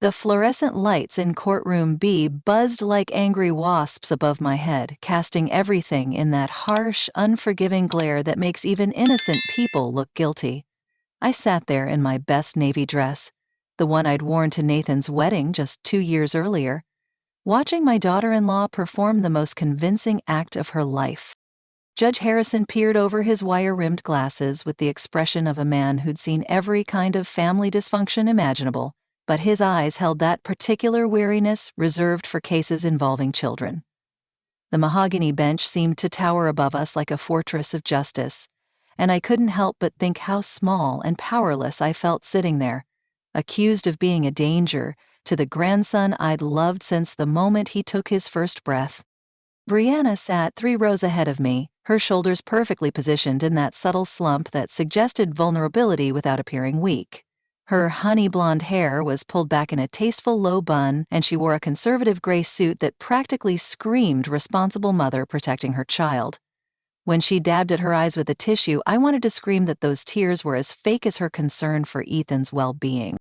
The fluorescent lights in courtroom B buzzed like angry wasps above my head, casting everything in that harsh, unforgiving glare that makes even innocent people look guilty. I sat there in my best navy dress, the one I'd worn to Nathan's wedding just 2 years earlier, watching my daughter-in-law perform the most convincing act of her life. Judge Harrison peered over his wire-rimmed glasses with the expression of a man who'd seen every kind of family dysfunction imaginable, but his eyes held that particular weariness reserved for cases involving children. The mahogany bench seemed to tower above us like a fortress of justice, and I couldn't help but think how small and powerless I felt sitting there, accused of being a danger to the grandson I'd loved since the moment he took his first breath. Brianna sat 3 rows ahead of me, her shoulders perfectly positioned in that subtle slump that suggested vulnerability without appearing weak. Her honey blonde hair was pulled back in a tasteful low bun, and she wore a conservative gray suit that practically screamed responsible mother protecting her child. When she dabbed at her eyes with a tissue, I wanted to scream that those tears were as fake as her concern for Ethan's well-being.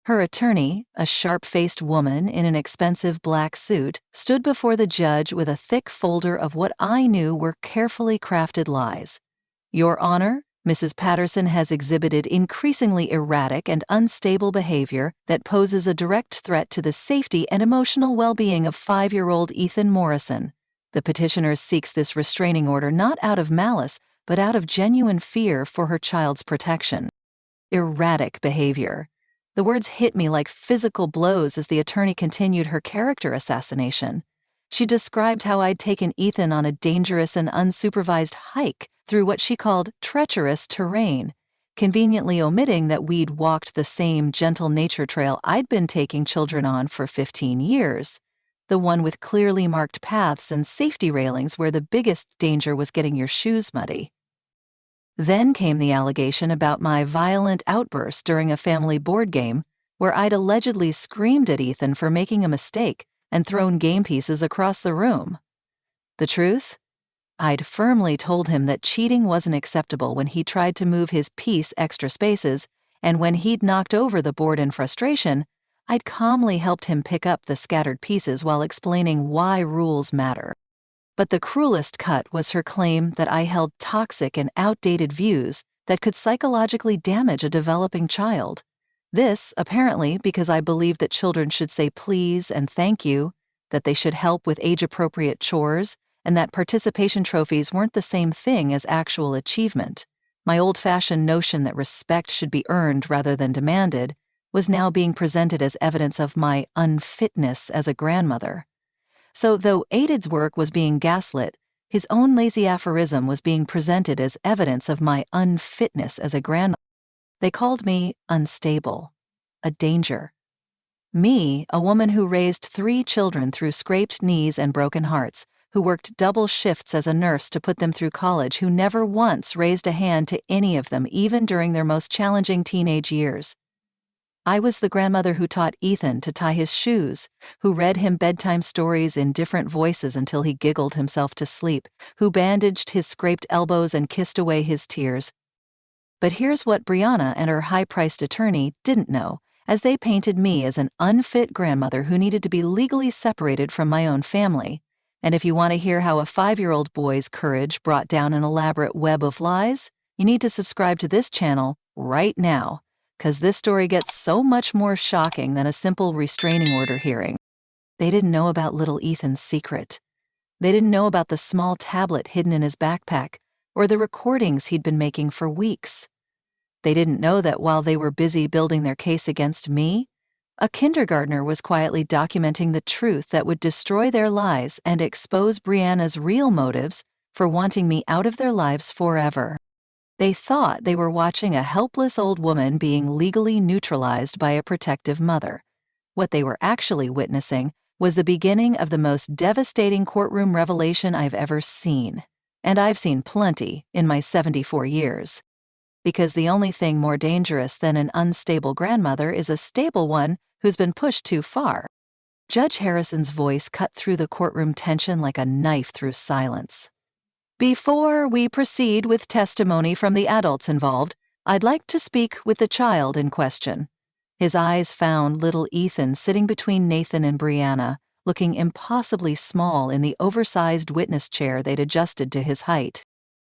Her attorney, a sharp-faced woman in an expensive black suit, stood before the judge with a thick folder of what I knew were carefully crafted lies. "Your Honor, Mrs. Patterson has exhibited increasingly erratic and unstable behavior that poses a direct threat to the safety and emotional well-being of 5-year-old Ethan Morrison. The petitioner seeks this restraining order not out of malice, but out of genuine fear for her child's protection." Erratic behavior. The words hit me like physical blows as the attorney continued her character assassination. She described how I'd taken Ethan on a dangerous and unsupervised hike through what she called treacherous terrain, conveniently omitting that we'd walked the same gentle nature trail I'd been taking children on for 15 years, the one with clearly marked paths and safety railings where the biggest danger was getting your shoes muddy. Then came the allegation about my violent outburst during a family board game, where I'd allegedly screamed at Ethan for making a mistake and thrown game pieces across the room. The truth? I'd firmly told him that cheating wasn't acceptable when he tried to move his piece extra spaces, and when he'd knocked over the board in frustration, I'd calmly helped him pick up the scattered pieces while explaining why rules matter. But the cruelest cut was her claim that I held toxic and outdated views that could psychologically damage a developing child. This, apparently, because I believed that children should say please and thank you, that they should help with age-appropriate chores, and that participation trophies weren't the same thing as actual achievement. My old-fashioned notion that respect should be earned rather than demanded was now being presented as evidence of my unfitness as a grandmother. So though Aided's work was being gaslit, his own lazy aphorism was being presented as evidence of my unfitness as a grandmother. They called me unstable, a danger. Me, a woman who raised 3 children through scraped knees and broken hearts, who worked double shifts as a nurse to put them through college, who never once raised a hand to any of them, even during their most challenging teenage years. I was the grandmother who taught Ethan to tie his shoes, who read him bedtime stories in different voices until he giggled himself to sleep, who bandaged his scraped elbows and kissed away his tears. But here's what Brianna and her high-priced attorney didn't know, as they painted me as an unfit grandmother who needed to be legally separated from my own family. And if you want to hear how a 5-year-old boy's courage brought down an elaborate web of lies, you need to subscribe to this channel right now, because this story gets so much more shocking than a simple restraining order hearing. They didn't know about little Ethan's secret. They didn't know about the small tablet hidden in his backpack, or the recordings he'd been making for weeks. They didn't know that while they were busy building their case against me, a kindergartner was quietly documenting the truth that would destroy their lives and expose Brianna's real motives for wanting me out of their lives forever. They thought they were watching a helpless old woman being legally neutralized by a protective mother. What they were actually witnessing was the beginning of the most devastating courtroom revelation I've ever seen. And I've seen plenty in my 74 years. Because the only thing more dangerous than an unstable grandmother is a stable one who's been pushed too far. Judge Harrison's voice cut through the courtroom tension like a knife through silence. "Before we proceed with testimony from the adults involved, I'd like to speak with the child in question. His eyes found little Ethan sitting between Nathan and Brianna, looking impossibly small in the oversized witness chair they'd adjusted to his height.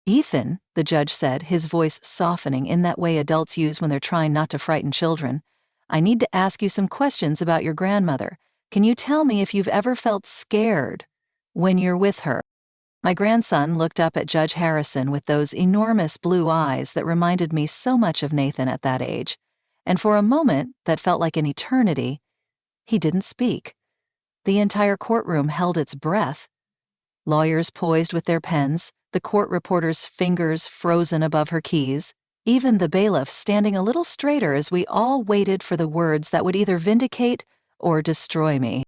"Ethan," the judge said, his voice softening in that way adults use when they're trying not to frighten children, "I need to ask you some questions about your grandmother. Can you tell me if you've ever felt scared when you're with her?" My grandson looked up at Judge Harrison with those enormous blue eyes that reminded me so much of Nathan at that age, and for a moment that felt like an eternity, he didn't speak. The entire courtroom held its breath. Lawyers poised with their pens, the court reporter's fingers frozen above her keys, even the bailiff standing a little straighter as we all waited for the words that would either vindicate or destroy me.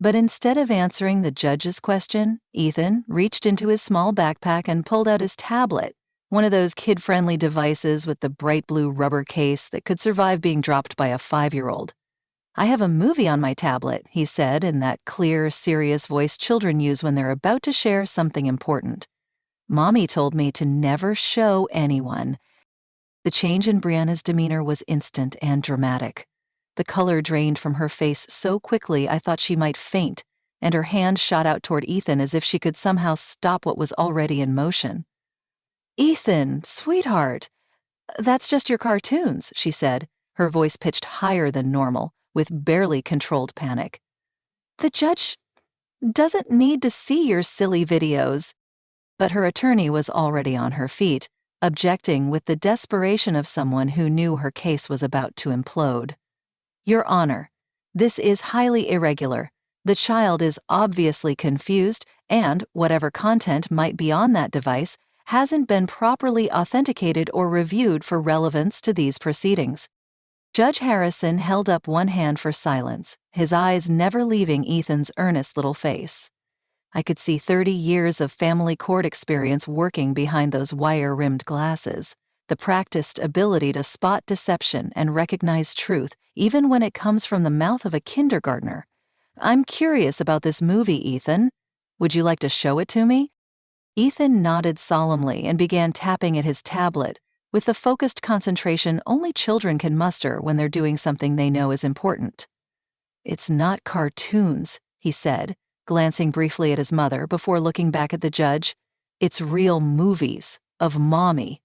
But instead of answering the judge's question, Ethan reached into his small backpack and pulled out his tablet, one of those kid-friendly devices with the bright blue rubber case that could survive being dropped by a 5-year-old. "I have a movie on my tablet," he said in that clear, serious voice children use when they're about to share something important. "Mommy told me to never show anyone." The change in Brianna's demeanor was instant and dramatic. The color drained from her face so quickly I thought she might faint, and her hand shot out toward Ethan as if she could somehow stop what was already in motion. "Ethan, sweetheart, that's just your cartoons," she said, her voice pitched higher than normal, with barely controlled panic. "The judge doesn't need to see your silly videos." But her attorney was already on her feet, objecting with the desperation of someone who knew her case was about to implode. "Your Honor, this is highly irregular. The child is obviously confused, and whatever content might be on that device hasn't been properly authenticated or reviewed for relevance to these proceedings." Judge Harrison held up one hand for silence, his eyes never leaving Ethan's earnest little face. I could see 30 years of family court experience working behind those wire-rimmed glasses, the practiced ability to spot deception and recognize truth, even when it comes from the mouth of a kindergartner. "I'm curious about this movie, Ethan. Would you like to show it to me?" Ethan nodded solemnly and began tapping at his tablet, with the focused concentration only children can muster when they're doing something they know is important. "It's not cartoons," he said, glancing briefly at his mother before looking back at the judge. "It's real movies of Mommy."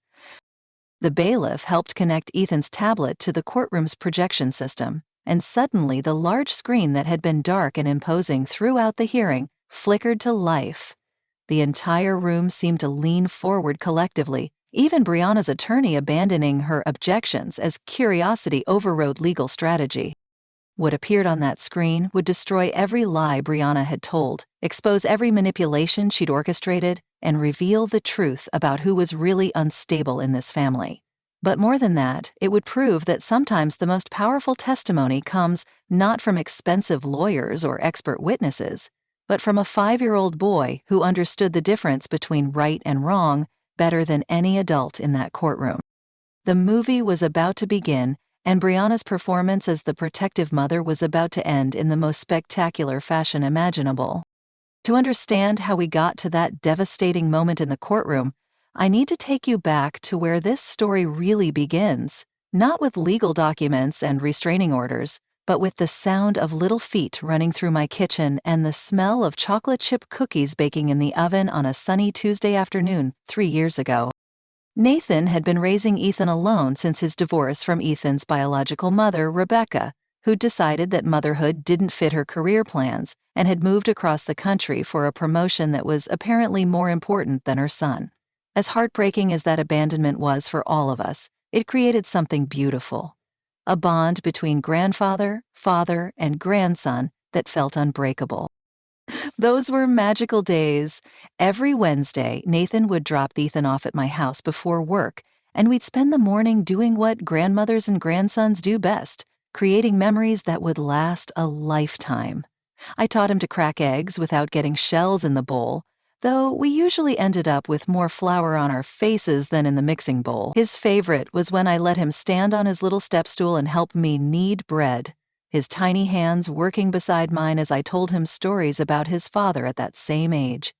The bailiff helped connect Ethan's tablet to the courtroom's projection system, and suddenly the large screen that had been dark and imposing throughout the hearing flickered to life. The entire room seemed to lean forward collectively, even Brianna's attorney abandoning her objections as curiosity overrode legal strategy. What appeared on that screen would destroy every lie Brianna had told, expose every manipulation she'd orchestrated, and reveal the truth about who was really unstable in this family. But more than that, it would prove that sometimes the most powerful testimony comes not from expensive lawyers or expert witnesses, but from a 5-year-old boy who understood the difference between right and wrong better than any adult in that courtroom. The movie was about to begin, and Brianna's performance as the protective mother was about to end in the most spectacular fashion imaginable. To understand how we got to that devastating moment in the courtroom, I need to take you back to where this story really begins, not with legal documents and restraining orders, but with the sound of little feet running through my kitchen and the smell of chocolate chip cookies baking in the oven on a sunny Tuesday afternoon 3 years ago. Nathan had been raising Ethan alone since his divorce from Ethan's biological mother, Rebecca, who'd decided that motherhood didn't fit her career plans and had moved across the country for a promotion that was apparently more important than her son. As heartbreaking as that abandonment was for all of us, it created something beautiful. A bond between grandfather, father, and grandson that felt unbreakable. Those were magical days. Every Wednesday, Nathan would drop Ethan off at my house before work, and we'd spend the morning doing what grandmothers and grandsons do best, creating memories that would last a lifetime. I taught him to crack eggs without getting shells in the bowl, though we usually ended up with more flour on our faces than in the mixing bowl. His favorite was when I let him stand on his little step stool and help me knead bread, his tiny hands working beside mine as I told him stories about his father at that same age.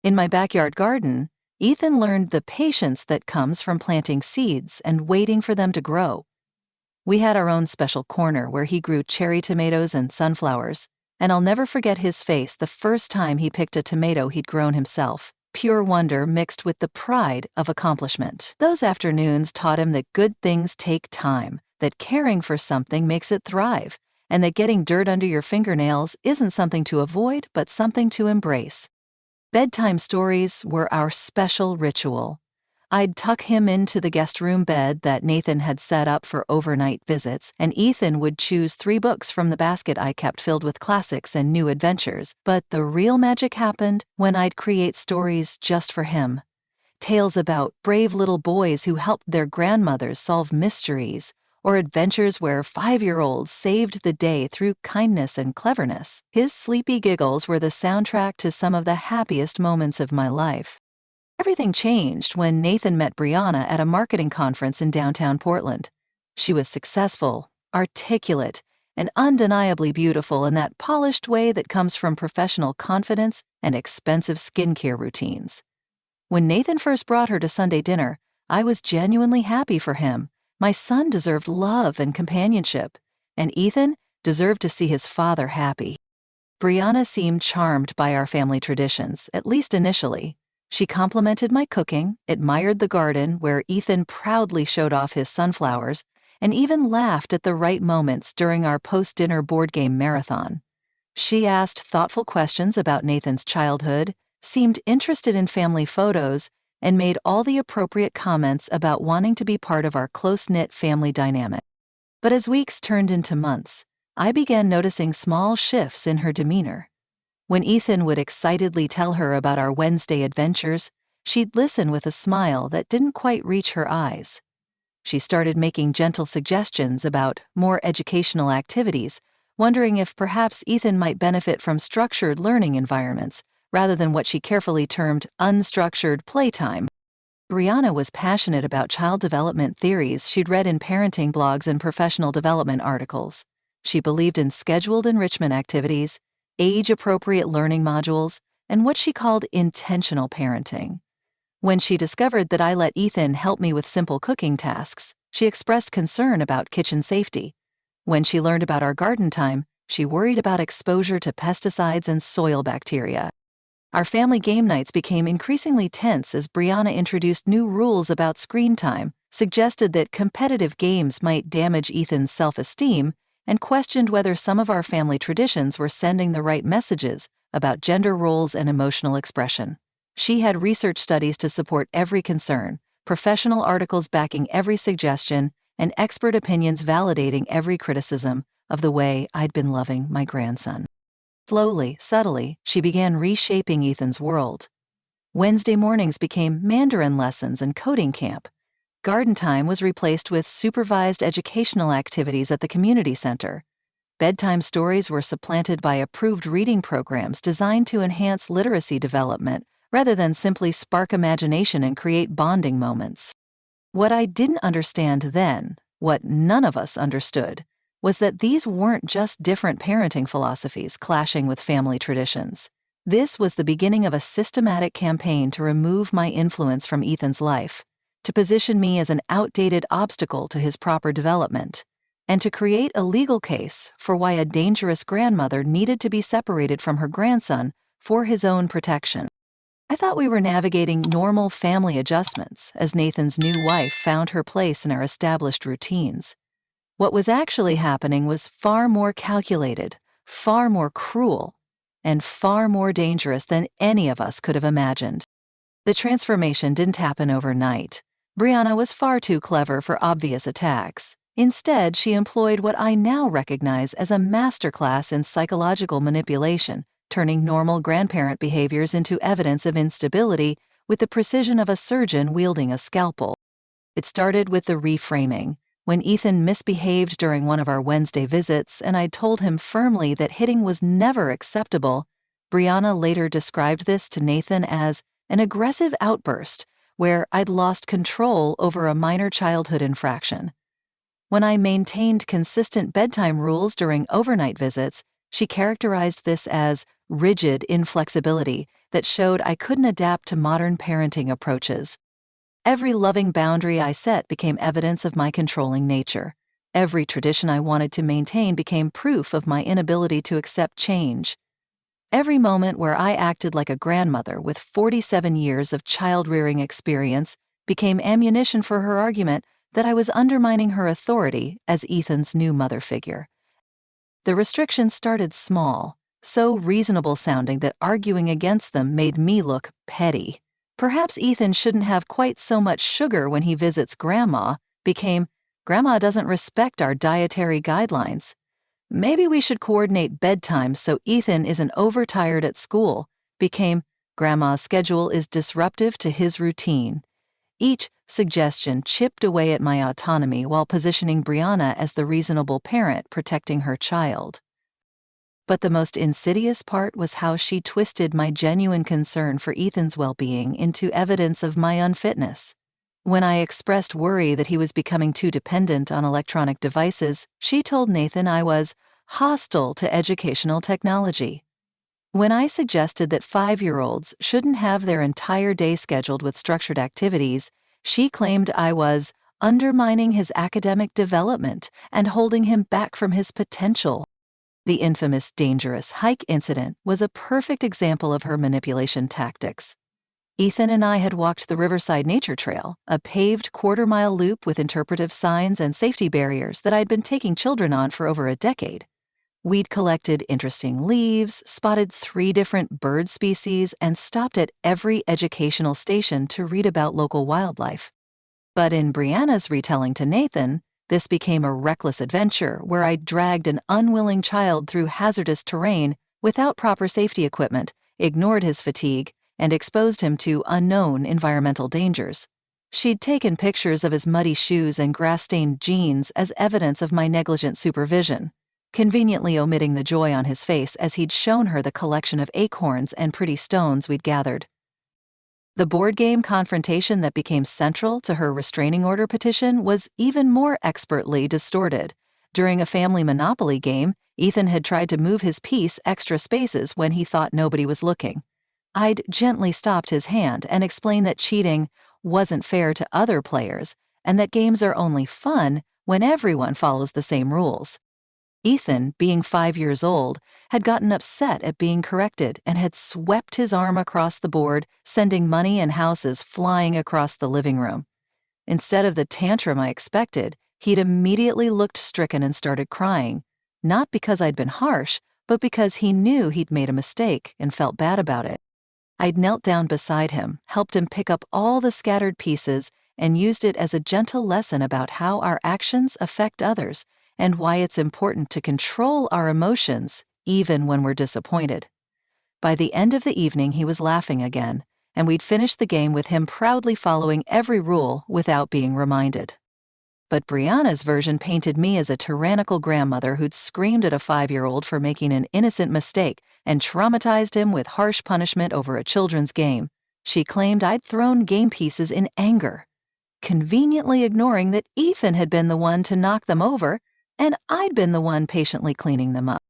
In my backyard garden, Ethan learned the patience that comes from planting seeds and waiting for them to grow. We had our own special corner where he grew cherry tomatoes and sunflowers, and I'll never forget his face the first time he picked a tomato he'd grown himself. Pure wonder mixed with the pride of accomplishment. Those afternoons taught him that good things take time, that caring for something makes it thrive, and that getting dirt under your fingernails isn't something to avoid, but something to embrace. Bedtime stories were our special ritual. I'd tuck him into the guest room bed that Nathan had set up for overnight visits, and Ethan would choose 3 books from the basket I kept filled with classics and new adventures. But the real magic happened when I'd create stories just for him. Tales about brave little boys who helped their grandmothers solve mysteries, or adventures where 5-year-olds saved the day through kindness and cleverness. His sleepy giggles were the soundtrack to some of the happiest moments of my life. Everything changed when Nathan met Brianna at a marketing conference in downtown Portland. She was successful, articulate, and undeniably beautiful in that polished way that comes from professional confidence and expensive skincare routines. When Nathan first brought her to Sunday dinner, I was genuinely happy for him. My son deserved love and companionship, and Ethan deserved to see his father happy. Brianna seemed charmed by our family traditions, at least initially. She complimented my cooking, admired the garden where Ethan proudly showed off his sunflowers, and even laughed at the right moments during our post-dinner board game marathon. She asked thoughtful questions about Nathan's childhood, seemed interested in family photos, and made all the appropriate comments about wanting to be part of our close-knit family dynamic. But as weeks turned into months, I began noticing small shifts in her demeanor. When Ethan would excitedly tell her about our Wednesday adventures, she'd listen with a smile that didn't quite reach her eyes. She started making gentle suggestions about more educational activities, wondering if perhaps Ethan might benefit from structured learning environments, rather than what she carefully termed unstructured playtime. Brianna was passionate about child development theories she'd read in parenting blogs and professional development articles. She believed in scheduled enrichment activities, age-appropriate learning modules, and what she called intentional parenting. When she discovered that I let Ethan help me with simple cooking tasks, she expressed concern about kitchen safety. When she learned about our garden time, she worried about exposure to pesticides and soil bacteria. Our family game nights became increasingly tense as Brianna introduced new rules about screen time, suggested that competitive games might damage Ethan's self-esteem, and questioned whether some of our family traditions were sending the right messages about gender roles and emotional expression. She had research studies to support every concern, professional articles backing every suggestion, and expert opinions validating every criticism of the way I'd been loving my grandson. Slowly, subtly, she began reshaping Ethan's world. Wednesday mornings became Mandarin lessons and coding camp. Garden time was replaced with supervised educational activities at the community center. Bedtime stories were supplanted by approved reading programs designed to enhance literacy development rather than simply spark imagination and create bonding moments. What I didn't understand then, what none of us understood, was that these weren't just different parenting philosophies clashing with family traditions. This was the beginning of a systematic campaign to remove my influence from Ethan's life, to position me as an outdated obstacle to his proper development, and to create a legal case for why a dangerous grandmother needed to be separated from her grandson for his own protection. I thought we were navigating normal family adjustments as Nathan's new wife found her place in our established routines. What was actually happening was far more calculated, far more cruel, and far more dangerous than any of us could have imagined. The transformation didn't happen overnight. Brianna was far too clever for obvious attacks. Instead, she employed what I now recognize as a masterclass in psychological manipulation, turning normal grandparent behaviors into evidence of instability with the precision of a surgeon wielding a scalpel. It started with the reframing. When Ethan misbehaved during one of our Wednesday visits and I told him firmly that hitting was never acceptable, Brianna later described this to Nathan as an aggressive outburst where I'd lost control over a minor childhood infraction. When I maintained consistent bedtime rules during overnight visits, she characterized this as rigid inflexibility that showed I couldn't adapt to modern parenting approaches. Every loving boundary I set became evidence of my controlling nature. Every tradition I wanted to maintain became proof of my inability to accept change. Every moment where I acted like a grandmother with 47 years of child-rearing experience became ammunition for her argument that I was undermining her authority as Ethan's new mother figure. The restrictions started small, so reasonable-sounding that arguing against them made me look petty. Perhaps Ethan shouldn't have quite so much sugar when he visits Grandma became, Grandma doesn't respect our dietary guidelines. Maybe we should coordinate bedtime so Ethan isn't overtired at school became, Grandma's schedule is disruptive to his routine. Each suggestion chipped away at my autonomy while positioning Brianna as the reasonable parent protecting her child. But the most insidious part was how she twisted my genuine concern for Ethan's well-being into evidence of my unfitness. When I expressed worry that he was becoming too dependent on electronic devices, she told Nathan I was hostile to educational technology. When I suggested that 5-year-olds shouldn't have their entire day scheduled with structured activities, she claimed I was undermining his academic development and holding him back from his potential. The infamous dangerous hike incident was a perfect example of her manipulation tactics. Ethan and I had walked the Riverside Nature Trail, a paved quarter-mile loop with interpretive signs and safety barriers that I'd been taking children on for over a decade. We'd collected interesting leaves, spotted 3 different bird species, and stopped at every educational station to read about local wildlife. But in Brianna's retelling to Nathan, this became a reckless adventure where I dragged an unwilling child through hazardous terrain without proper safety equipment, ignored his fatigue, and exposed him to unknown environmental dangers. She'd taken pictures of his muddy shoes and grass-stained jeans as evidence of my negligent supervision, conveniently omitting the joy on his face as he'd shown her the collection of acorns and pretty stones we'd gathered. The board game confrontation that became central to her restraining order petition was even more expertly distorted. During a family Monopoly game, Ethan had tried to move his piece extra spaces when he thought nobody was looking. I'd gently stopped his hand and explained that cheating wasn't fair to other players and that games are only fun when everyone follows the same rules. Ethan, being 5 years old, had gotten upset at being corrected and had swept his arm across the board, sending money and houses flying across the living room. Instead of the tantrum I expected, he'd immediately looked stricken and started crying, not because I'd been harsh, but because he knew he'd made a mistake and felt bad about it. I'd knelt down beside him, helped him pick up all the scattered pieces, and used it as a gentle lesson about how our actions affect others and why it's important to control our emotions even when we're disappointed. By the end of the evening, he was laughing again, and we'd finished the game with him proudly following every rule without being reminded. But Brianna's version painted me as a tyrannical grandmother who'd screamed at a 5-year-old for making an innocent mistake and traumatized him with harsh punishment over a children's game. She claimed I'd thrown game pieces in anger, conveniently ignoring that Ethan had been the one to knock them over and I'd been the one patiently cleaning them up.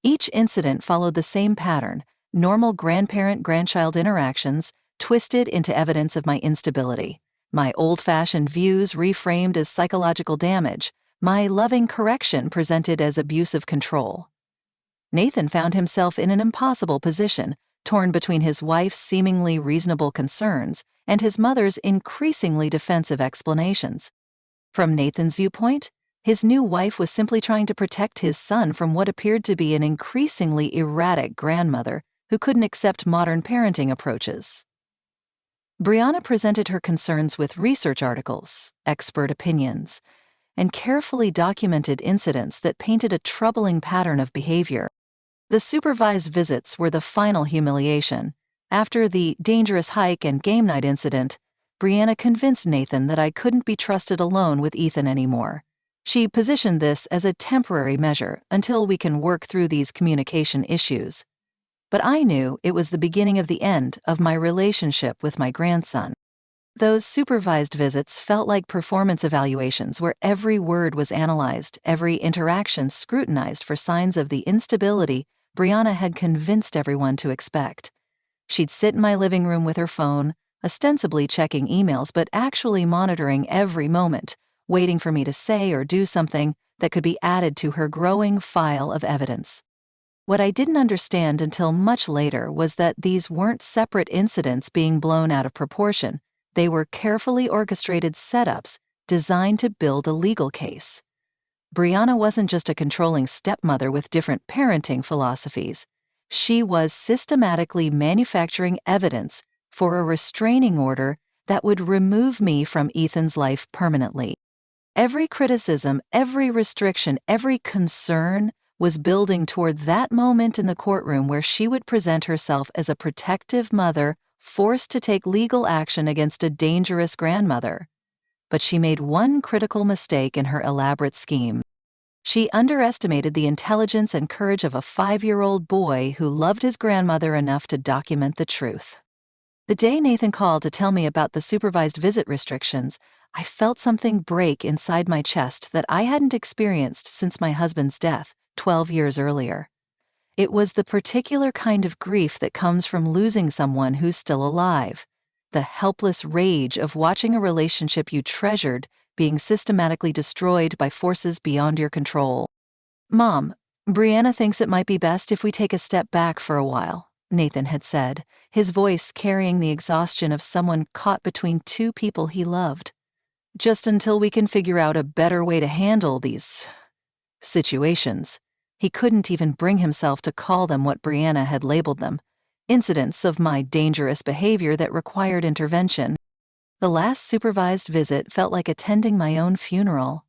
Each incident followed the same pattern: normal grandparent-grandchild interactions twisted into evidence of my instability, my old-fashioned views reframed as psychological damage, my loving correction presented as abusive control. Nathan found himself in an impossible position, torn between his wife's seemingly reasonable concerns and his mother's increasingly defensive explanations. From Nathan's viewpoint, his new wife was simply trying to protect his son from what appeared to be an increasingly erratic grandmother who couldn't accept modern parenting approaches. Brianna presented her concerns with research articles, expert opinions, and carefully documented incidents that painted a troubling pattern of behavior. The supervised visits were the final humiliation. After the dangerous hike and game night incident, Brianna convinced Nathan that I couldn't be trusted alone with Ethan anymore. She positioned this as a temporary measure until we can work through these communication issues. But I knew it was the beginning of the end of my relationship with my grandson. Those supervised visits felt like performance evaluations where every word was analyzed, every interaction scrutinized for signs of the instability Brianna had convinced everyone to expect. She'd sit in my living room with her phone, ostensibly checking emails but actually monitoring every moment, waiting for me to say or do something that could be added to her growing file of evidence. What I didn't understand until much later was that these weren't separate incidents being blown out of proportion. They were carefully orchestrated setups designed to build a legal case. Brianna wasn't just a controlling stepmother with different parenting philosophies. She was systematically manufacturing evidence for a restraining order that would remove me from Ethan's life permanently. Every criticism, every restriction, every concern was building toward that moment in the courtroom where she would present herself as a protective mother forced to take legal action against a dangerous grandmother. But she made one critical mistake in her elaborate scheme. She underestimated the intelligence and courage of a 5-year-old boy who loved his grandmother enough to document the truth. The day Nathan called to tell me about the supervised visit restrictions, I felt something break inside my chest that I hadn't experienced since my husband's death 12 years earlier. It was the particular kind of grief that comes from losing someone who's still alive, the helpless rage of watching a relationship you treasured being systematically destroyed by forces beyond your control. "Mom, Brianna thinks it might be best if we take a step back for a while," Nathan had said, his voice carrying the exhaustion of someone caught between two people he loved. "Just until we can figure out a better way to handle these situations." He couldn't even bring himself to call them what Brianna had labeled them, incidents of my dangerous behavior that required intervention. The last supervised visit felt like attending my own funeral.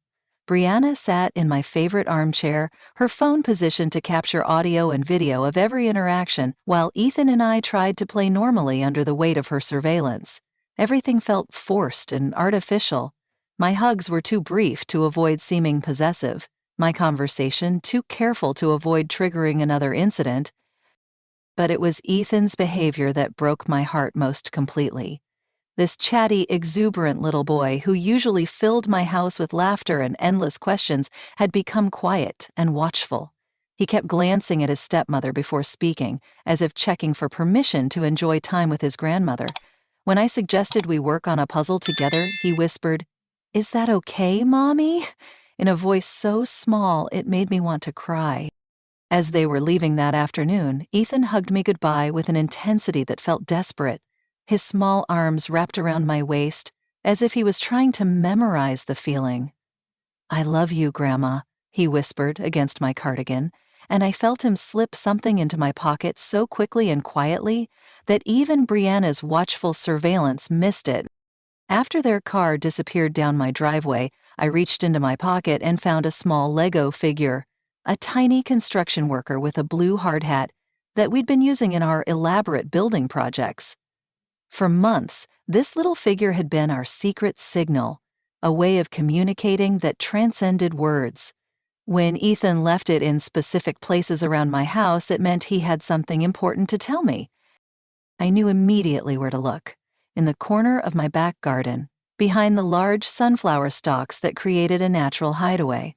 Brianna sat in my favorite armchair, her phone positioned to capture audio and video of every interaction, while Ethan and I tried to play normally under the weight of her surveillance. Everything felt forced and artificial. My hugs were too brief to avoid seeming possessive, my conversation too careful to avoid triggering another incident. But it was Ethan's behavior that broke my heart most completely. This chatty, exuberant little boy who usually filled my house with laughter and endless questions had become quiet and watchful. He kept glancing at his stepmother before speaking, as if checking for permission to enjoy time with his grandmother. When I suggested we work on a puzzle together, he whispered, "Is that okay, Mommy?" in a voice so small it made me want to cry. As they were leaving that afternoon, Ethan hugged me goodbye with an intensity that felt desperate, his small arms wrapped around my waist, as if he was trying to memorize the feeling. "I love you, Grandma," he whispered against my cardigan, and I felt him slip something into my pocket so quickly and quietly that even Brianna's watchful surveillance missed it. After their car disappeared down my driveway, I reached into my pocket and found a small Lego figure, a tiny construction worker with a blue hard hat that we'd been using in our elaborate building projects. For months, this little figure had been our secret signal, a way of communicating that transcended words. When Ethan left it in specific places around my house, it meant he had something important to tell me. I knew immediately where to look. In the corner of my back garden, behind the large sunflower stalks that created a natural hideaway.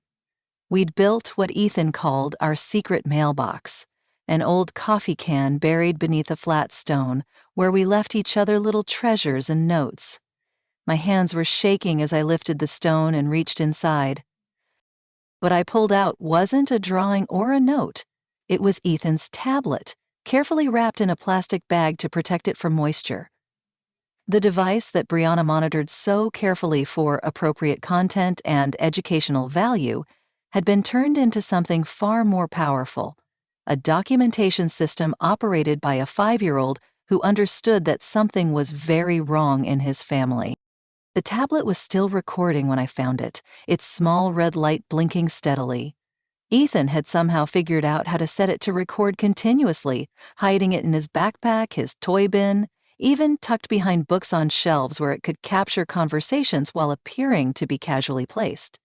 We'd built what Ethan called our secret mailbox, an old coffee can buried beneath a flat stone where we left each other little treasures and notes. My hands were shaking as I lifted the stone and reached inside. What I pulled out wasn't a drawing or a note. It was Ethan's tablet, carefully wrapped in a plastic bag to protect it from moisture. The device that Brianna monitored so carefully for appropriate content and educational value had been turned into something far more powerful, a documentation system operated by a 5-year-old who understood that something was very wrong in his family. The tablet was still recording when I found it, its small red light blinking steadily. Ethan had somehow figured out how to set it to record continuously, hiding it in his backpack, his toy bin, even tucked behind books on shelves where it could capture conversations while appearing to be casually placed.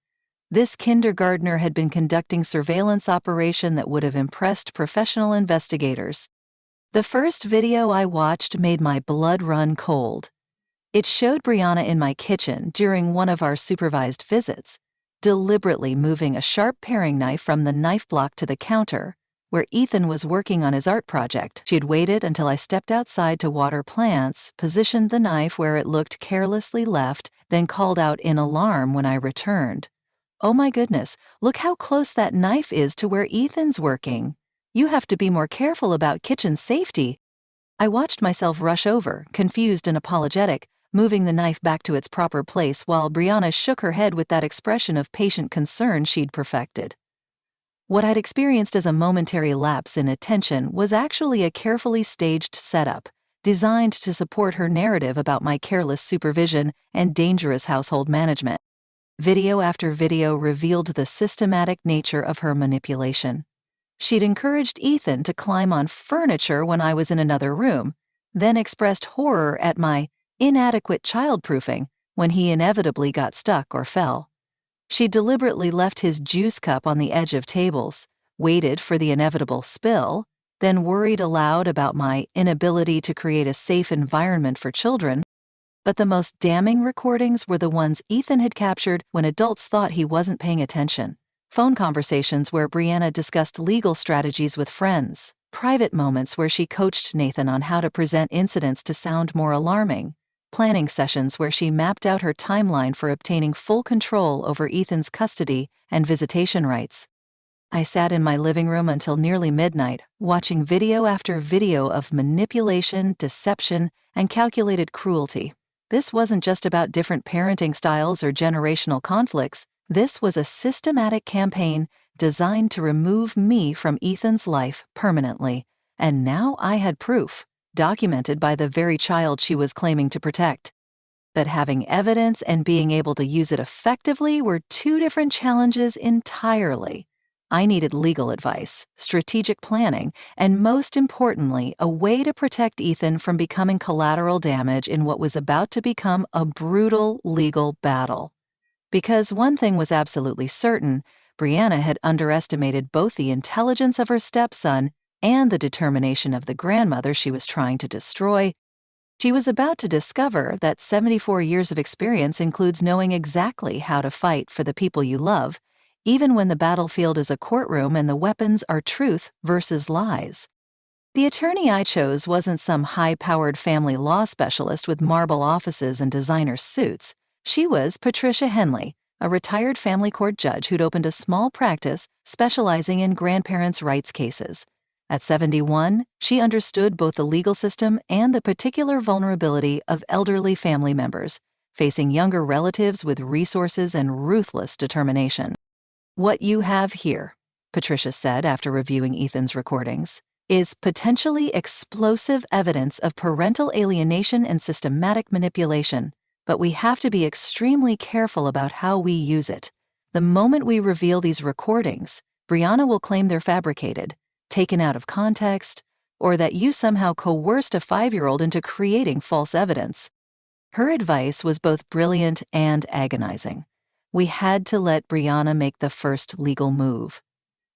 This kindergartner had been conducting surveillance operation that would have impressed professional investigators. The first video I watched made my blood run cold. It showed Brianna in my kitchen during one of our supervised visits, deliberately moving a sharp paring knife from the knife block to the counter, where Ethan was working on his art project. She'd waited until I stepped outside to water plants, positioned the knife where it looked carelessly left, then called out in alarm when I returned. "Oh my goodness, look how close that knife is to where Ethan's working. You have to be more careful about kitchen safety." I watched myself rush over, confused and apologetic, moving the knife back to its proper place while Brianna shook her head with that expression of patient concern she'd perfected. What I'd experienced as a momentary lapse in attention was actually a carefully staged setup, designed to support her narrative about my careless supervision and dangerous household management. Video after video revealed the systematic nature of her manipulation. She'd encouraged Ethan to climb on furniture when I was in another room, then expressed horror at my inadequate childproofing when he inevitably got stuck or fell. She deliberately left his juice cup on the edge of tables, waited for the inevitable spill, then worried aloud about my inability to create a safe environment for children. But the most damning recordings were the ones Ethan had captured when adults thought he wasn't paying attention. Phone conversations where Brianna discussed legal strategies with friends, private moments where she coached Nathan on how to present incidents to sound more alarming, planning sessions where she mapped out her timeline for obtaining full control over Ethan's custody and visitation rights. I sat in my living room until nearly midnight, watching video after video of manipulation, deception, and calculated cruelty. This wasn't just about different parenting styles or generational conflicts. This was a systematic campaign designed to remove me from Ethan's life permanently. And now I had proof, documented by the very child she was claiming to protect. But having evidence and being able to use it effectively were two different challenges entirely. I needed legal advice, strategic planning, and most importantly, a way to protect Ethan from becoming collateral damage in what was about to become a brutal legal battle. Because one thing was absolutely certain, Brianna had underestimated both the intelligence of her stepson and the determination of the grandmother she was trying to destroy. She was about to discover that 74 years of experience includes knowing exactly how to fight for the people you love, even when the battlefield is a courtroom and the weapons are truth versus lies. The attorney I chose wasn't some high-powered family law specialist with marble offices and designer suits. She was Patricia Henley, a retired family court judge who'd opened a small practice specializing in grandparents' rights cases. At 71, she understood both the legal system and the particular vulnerability of elderly family members, facing younger relatives with resources and ruthless determination. "What you have here," Patricia said after reviewing Ethan's recordings, "is potentially explosive evidence of parental alienation and systematic manipulation, but we have to be extremely careful about how we use it. The moment we reveal these recordings, Brianna will claim they're fabricated, taken out of context, or that you somehow coerced a 5-year-old into creating false evidence." Her advice was both brilliant and agonizing. We had to let Brianna make the first legal move.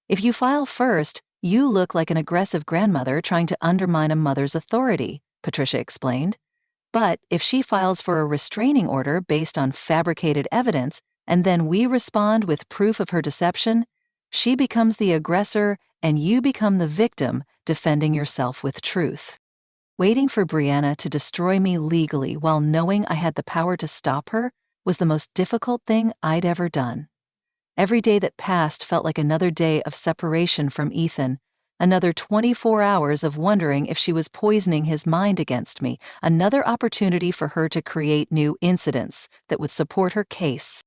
"If you file first, you look like an aggressive grandmother trying to undermine a mother's authority," Patricia explained. "But if she files for a restraining order based on fabricated evidence, and then we respond with proof of her deception, she becomes the aggressor and you become the victim, defending yourself with truth." Waiting for Brianna to destroy me legally while knowing I had the power to stop her was the most difficult thing I'd ever done. Every day that passed felt like another day of separation from Ethan, another 24 hours of wondering if she was poisoning his mind against me, another opportunity for her to create new incidents that would support her case.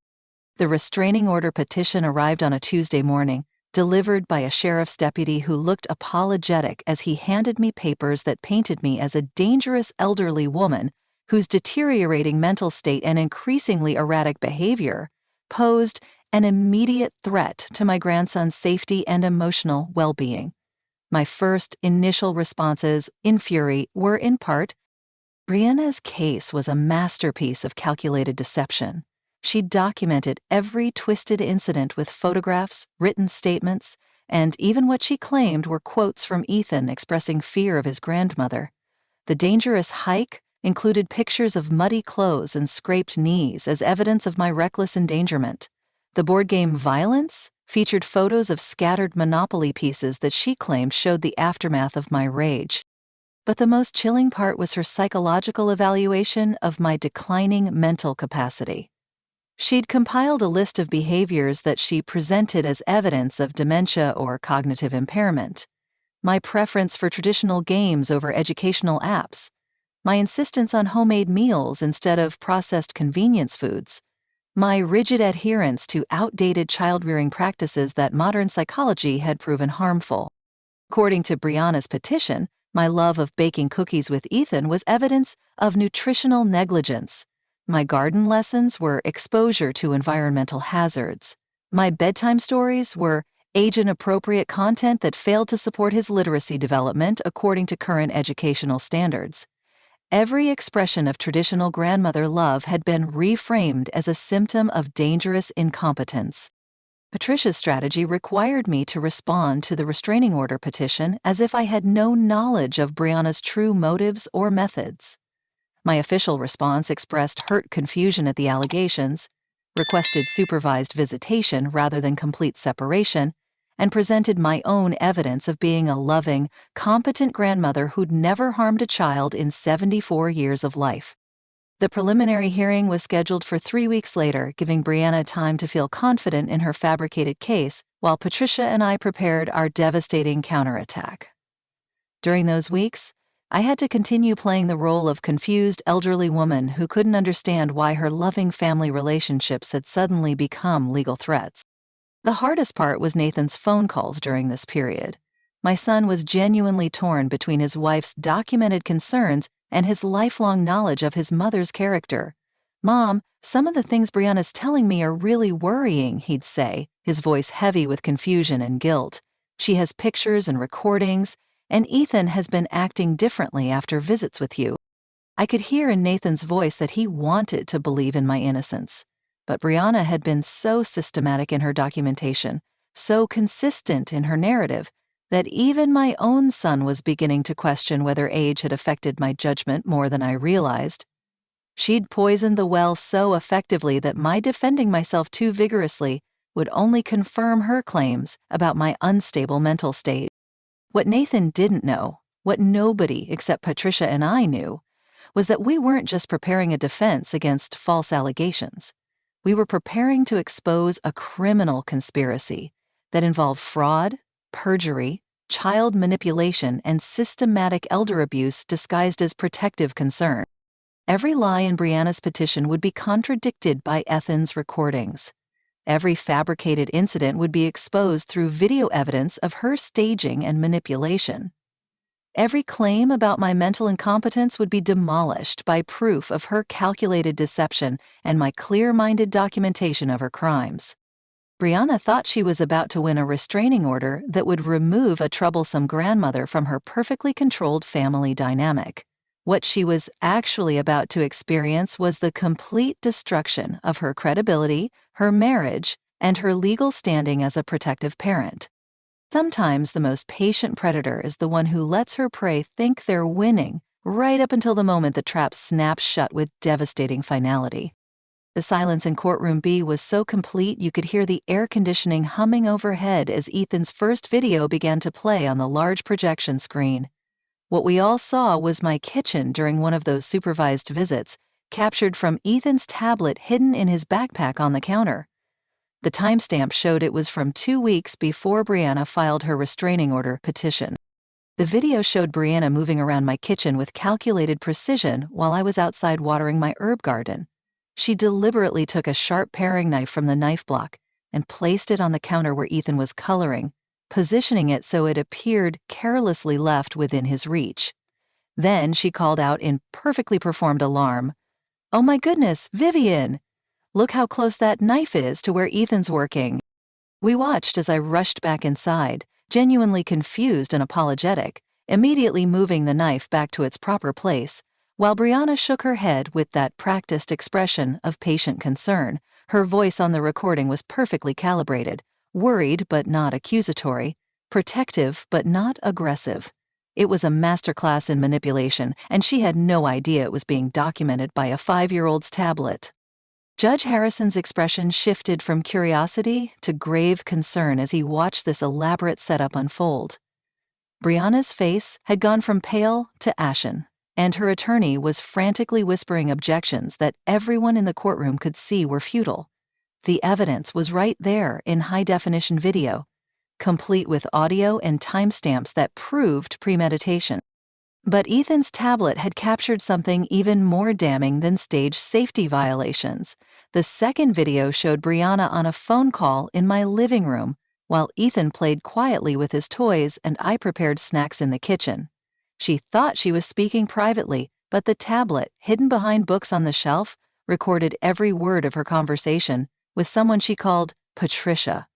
The restraining order petition arrived on a Tuesday morning, delivered by a sheriff's deputy who looked apologetic as he handed me papers that painted me as a dangerous elderly woman whose deteriorating mental state and increasingly erratic behavior posed an immediate threat to my grandson's safety and emotional well-being. My first initial responses, in fury, were in part, Brianna's case was a masterpiece of calculated deception. She documented every twisted incident with photographs, written statements, and even what she claimed were quotes from Ethan expressing fear of his grandmother. The dangerous hike included pictures of muddy clothes and scraped knees as evidence of my reckless endangerment. The board game Violence featured photos of scattered Monopoly pieces that she claimed showed the aftermath of my rage. But the most chilling part was her psychological evaluation of my declining mental capacity. She'd compiled a list of behaviors that she presented as evidence of dementia or cognitive impairment. My preference for traditional games over educational apps, my insistence on homemade meals instead of processed convenience foods, my rigid adherence to outdated child-rearing practices that modern psychology had proven harmful. According to Brianna's petition, my love of baking cookies with Ethan was evidence of nutritional negligence. My garden lessons were exposure to environmental hazards. My bedtime stories were age-inappropriate content that failed to support his literacy development according to current educational standards. Every expression of traditional grandmother love had been reframed as a symptom of dangerous incompetence. Patricia's strategy required me to respond to the restraining order petition as if I had no knowledge of Brianna's true motives or methods. My official response expressed hurt confusion at the allegations, requested supervised visitation rather than complete separation, and presented my own evidence of being a loving, competent grandmother who'd never harmed a child in 74 years of life. The preliminary hearing was scheduled for 3 weeks later, giving Brianna time to feel confident in her fabricated case, while Patricia and I prepared our devastating counterattack. During those weeks, I had to continue playing the role of confused elderly woman who couldn't understand why her loving family relationships had suddenly become legal threats. The hardest part was Nathan's phone calls during this period. My son was genuinely torn between his wife's documented concerns and his lifelong knowledge of his mother's character. "Mom, some of the things Brianna's telling me are really worrying," he'd say, his voice heavy with confusion and guilt. "She has pictures and recordings, and Ethan has been acting differently after visits with you." I could hear in Nathan's voice that he wanted to believe in my innocence. But Brianna had been so systematic in her documentation, so consistent in her narrative, that even my own son was beginning to question whether age had affected my judgment more than I realized. She'd poisoned the well so effectively that my defending myself too vigorously would only confirm her claims about my unstable mental state. What Nathan didn't know, what nobody except Patricia and I knew, was that we weren't just preparing a defense against false allegations. We were preparing to expose a criminal conspiracy that involved fraud, perjury, child manipulation, and systematic elder abuse disguised as protective concern. Every lie in Brianna's petition would be contradicted by Ethan's recordings. Every fabricated incident would be exposed through video evidence of her staging and manipulation. Every claim about my mental incompetence would be demolished by proof of her calculated deception and my clear-minded documentation of her crimes. Brianna thought she was about to win a restraining order that would remove a troublesome grandmother from her perfectly controlled family dynamic. What she was actually about to experience was the complete destruction of her credibility, her marriage, and her legal standing as a protective parent. Sometimes the most patient predator is the one who lets her prey think they're winning right up until the moment the trap snaps shut with devastating finality. The silence in courtroom B was so complete you could hear the air conditioning humming overhead as Ethan's first video began to play on the large projection screen. What we all saw was my kitchen during one of those supervised visits, captured from Ethan's tablet hidden in his backpack on the counter. The timestamp showed it was from 2 weeks before Brianna filed her restraining order petition. The video showed Brianna moving around my kitchen with calculated precision while I was outside watering my herb garden. She deliberately took a sharp paring knife from the knife block and placed it on the counter where Ethan was coloring, positioning it so it appeared carelessly left within his reach. Then she called out in perfectly performed alarm, "Oh my goodness, Vivian! Look how close that knife is to where Ethan's working." We watched as I rushed back inside, genuinely confused and apologetic, immediately moving the knife back to its proper place, while Brianna shook her head with that practiced expression of patient concern. Her voice on the recording was perfectly calibrated, worried but not accusatory, protective but not aggressive. It was a masterclass in manipulation, and she had no idea it was being documented by a 5-year-old's tablet. Judge Harrison's expression shifted from curiosity to grave concern as he watched this elaborate setup unfold. Brianna's face had gone from pale to ashen, and her attorney was frantically whispering objections that everyone in the courtroom could see were futile. The evidence was right there in high-definition video, complete with audio and timestamps that proved premeditation. But Ethan's tablet had captured something even more damning than stage safety violations. The second video showed Brianna on a phone call in my living room, while Ethan played quietly with his toys and I prepared snacks in the kitchen. She thought she was speaking privately, but the tablet, hidden behind books on the shelf, recorded every word of her conversation with someone she called Patricia,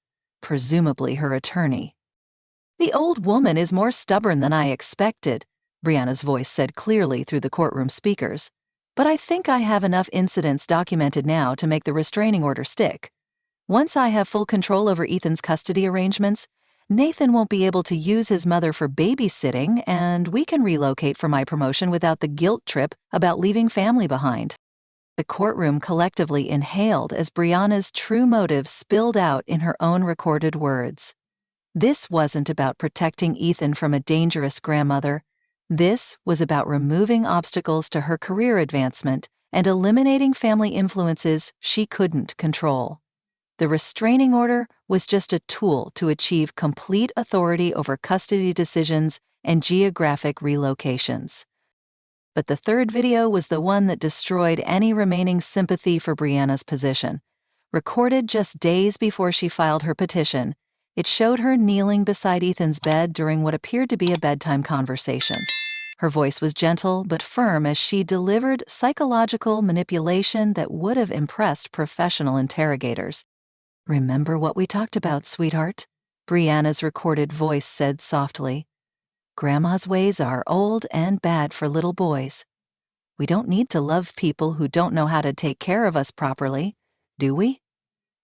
presumably her attorney. "The old woman is more stubborn than I expected," Brianna's voice said clearly through the courtroom speakers. "But I think I have enough incidents documented now to make the restraining order stick. Once I have full control over Ethan's custody arrangements, Nathan won't be able to use his mother for babysitting, and we can relocate for my promotion without the guilt trip about leaving family behind." The courtroom collectively inhaled as Brianna's true motives spilled out in her own recorded words. This wasn't about protecting Ethan from a dangerous grandmother. This was about removing obstacles to her career advancement and eliminating family influences she couldn't control. The restraining order was just a tool to achieve complete authority over custody decisions and geographic relocations. But the third video was the one that destroyed any remaining sympathy for Brianna's position. Recorded just days before she filed her petition, it showed her kneeling beside Ethan's bed during what appeared to be a bedtime conversation. Her voice was gentle but firm as she delivered psychological manipulation that would have impressed professional interrogators. "Remember what we talked about, sweetheart?" Brianna's recorded voice said softly. "Grandma's ways are old and bad for little boys. We don't need to love people who don't know how to take care of us properly, do we?"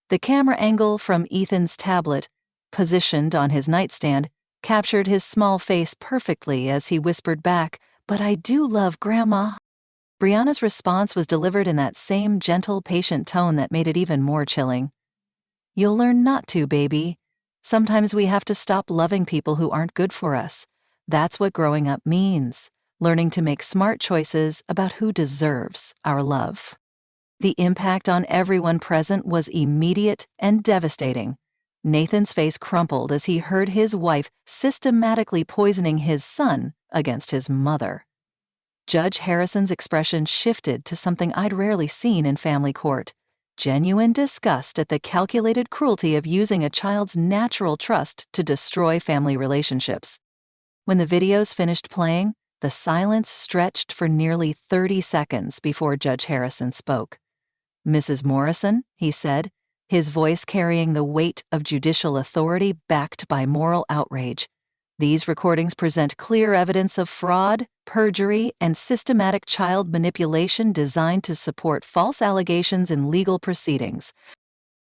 The camera angle from Ethan's tablet, positioned on his nightstand, captured his small face perfectly as he whispered back, "But I do love Grandma." Brianna's response was delivered in that same gentle, patient tone that made it even more chilling. "You'll learn not to, baby. Sometimes we have to stop loving people who aren't good for us. That's what growing up means, learning to make smart choices about who deserves our love." The impact on everyone present was immediate and devastating. Nathan's face crumpled as he heard his wife systematically poisoning his son against his mother. Judge Harrison's expression shifted to something I'd rarely seen in family court: genuine disgust at the calculated cruelty of using a child's natural trust to destroy family relationships. When the videos finished playing, the silence stretched for nearly 30 seconds before Judge Harrison spoke. "Mrs. Morrison," he said, his voice carrying the weight of judicial authority backed by moral outrage, "these recordings present clear evidence of fraud, perjury, and systematic child manipulation designed to support false allegations in legal proceedings."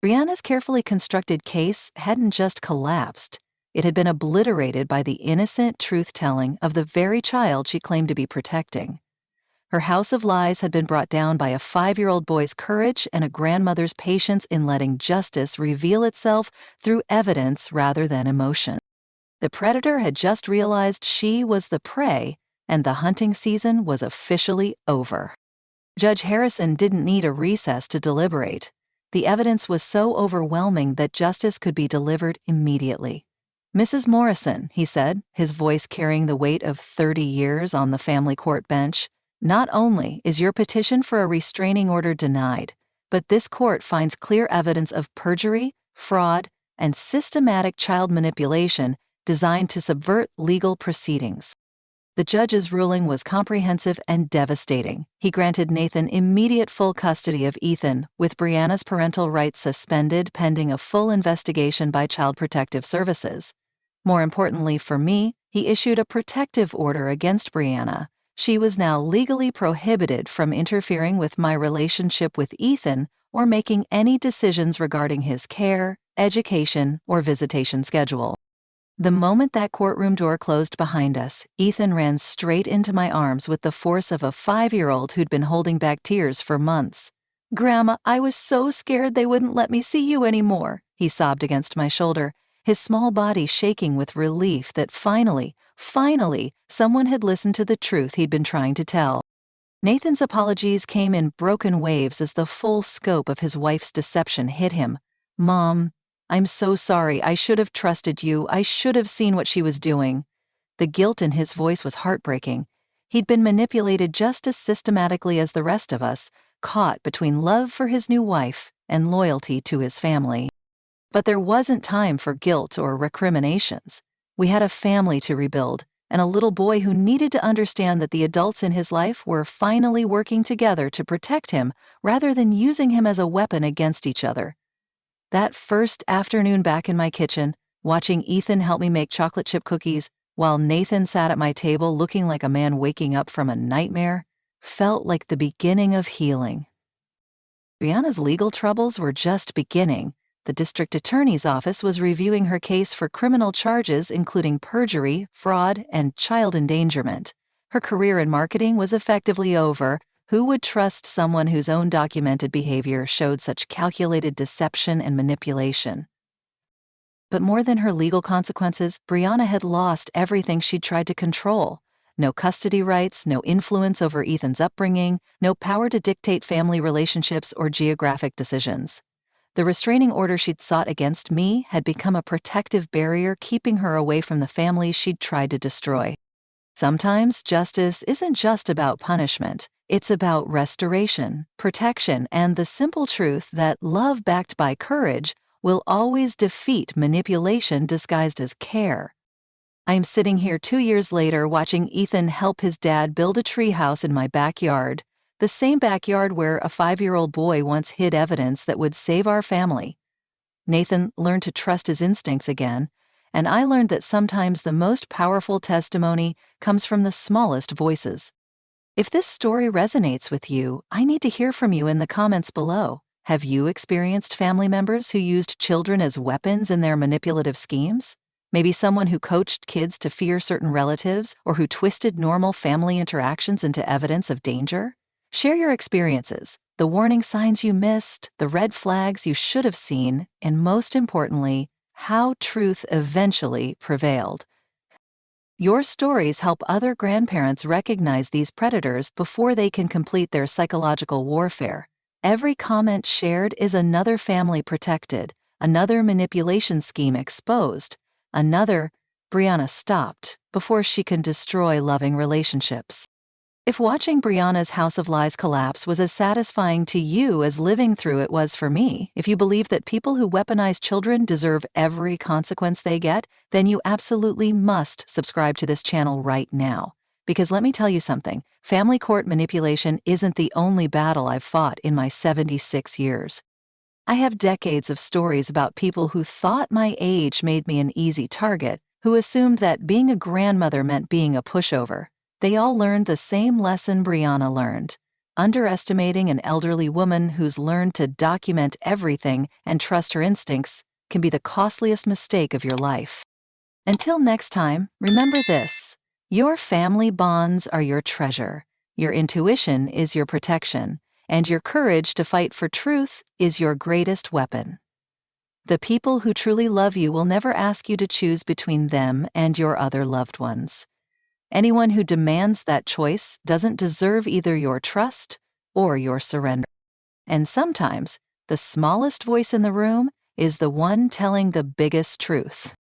Brianna's carefully constructed case hadn't just collapsed. It had been obliterated by the innocent truth-telling of the very child she claimed to be protecting. Her house of lies had been brought down by a 5-year-old boy's courage and a grandmother's patience in letting justice reveal itself through evidence rather than emotion. The predator had just realized she was the prey, and the hunting season was officially over. Judge Harrison didn't need a recess to deliberate. The evidence was so overwhelming that justice could be delivered immediately. "Mrs. Morrison," he said, his voice carrying the weight of 30 years on the family court bench, "not only is your petition for a restraining order denied, but this court finds clear evidence of perjury, fraud, and systematic child manipulation designed to subvert legal proceedings." The judge's ruling was comprehensive and devastating. He granted Nathan immediate full custody of Ethan, with Brianna's parental rights suspended pending a full investigation by Child Protective Services. More importantly for me, he issued a protective order against Brianna. She was now legally prohibited from interfering with my relationship with Ethan or making any decisions regarding his care, education, or visitation schedule. The moment that courtroom door closed behind us, Ethan ran straight into my arms with the force of a 5-year-old who'd been holding back tears for months. "Grandma, I was so scared they wouldn't let me see you anymore," he sobbed against my shoulder, his small body shaking with relief that finally, someone had listened to the truth he'd been trying to tell. Nathan's apologies came in broken waves as the full scope of his wife's deception hit him. "Mom, I'm so sorry. I should have trusted you. I should have seen what she was doing." The guilt in his voice was heartbreaking. He'd been manipulated just as systematically as the rest of us, caught between love for his new wife and loyalty to his family. But there wasn't time for guilt or recriminations. We had a family to rebuild, and a little boy who needed to understand that the adults in his life were finally working together to protect him rather than using him as a weapon against each other. That first afternoon back in my kitchen, watching Ethan help me make chocolate chip cookies while Nathan sat at my table looking like a man waking up from a nightmare, felt like the beginning of healing. Brianna's legal troubles were just beginning. The district attorney's office was reviewing her case for criminal charges including perjury, fraud, and child endangerment. Her career in marketing was effectively over. Who would trust someone whose own documented behavior showed such calculated deception and manipulation? But more than her legal consequences, Brianna had lost everything she'd tried to control. No custody rights, no influence over Ethan's upbringing, no power to dictate family relationships or geographic decisions. The restraining order she'd sought against me had become a protective barrier keeping her away from the family she'd tried to destroy. Sometimes justice isn't just about punishment. It's about restoration, protection, and the simple truth that love backed by courage will always defeat manipulation disguised as care. I'm sitting here 2 years later watching Ethan help his dad build a treehouse in my backyard, the same backyard where a 5-year-old boy once hid evidence that would save our family. Nathan learned to trust his instincts again, and I learned that sometimes the most powerful testimony comes from the smallest voices. If this story resonates with you, I need to hear from you in the comments below. Have you experienced family members who used children as weapons in their manipulative schemes? Maybe someone who coached kids to fear certain relatives or who twisted normal family interactions into evidence of danger? Share your experiences, the warning signs you missed, the red flags you should have seen, and most importantly, how truth eventually prevailed. Your stories help other grandparents recognize these predators before they can complete their psychological warfare. Every comment shared is another family protected, another manipulation scheme exposed, another Brianna stopped before she can destroy loving relationships. If watching Brianna's House of Lies collapse was as satisfying to you as living through it was for me, if you believe that people who weaponize children deserve every consequence they get, then you absolutely must subscribe to this channel right now. Because let me tell you something, family court manipulation isn't the only battle I've fought in my 76 years. I have decades of stories about people who thought my age made me an easy target, who assumed that being a grandmother meant being a pushover. They all learned the same lesson Brianna learned. Underestimating an elderly woman who's learned to document everything and trust her instincts can be the costliest mistake of your life. Until next time, remember this: your family bonds are your treasure, your intuition is your protection, and your courage to fight for truth is your greatest weapon. The people who truly love you will never ask you to choose between them and your other loved ones. Anyone who demands that choice doesn't deserve either your trust or your surrender. And sometimes, the smallest voice in the room is the one telling the biggest truth.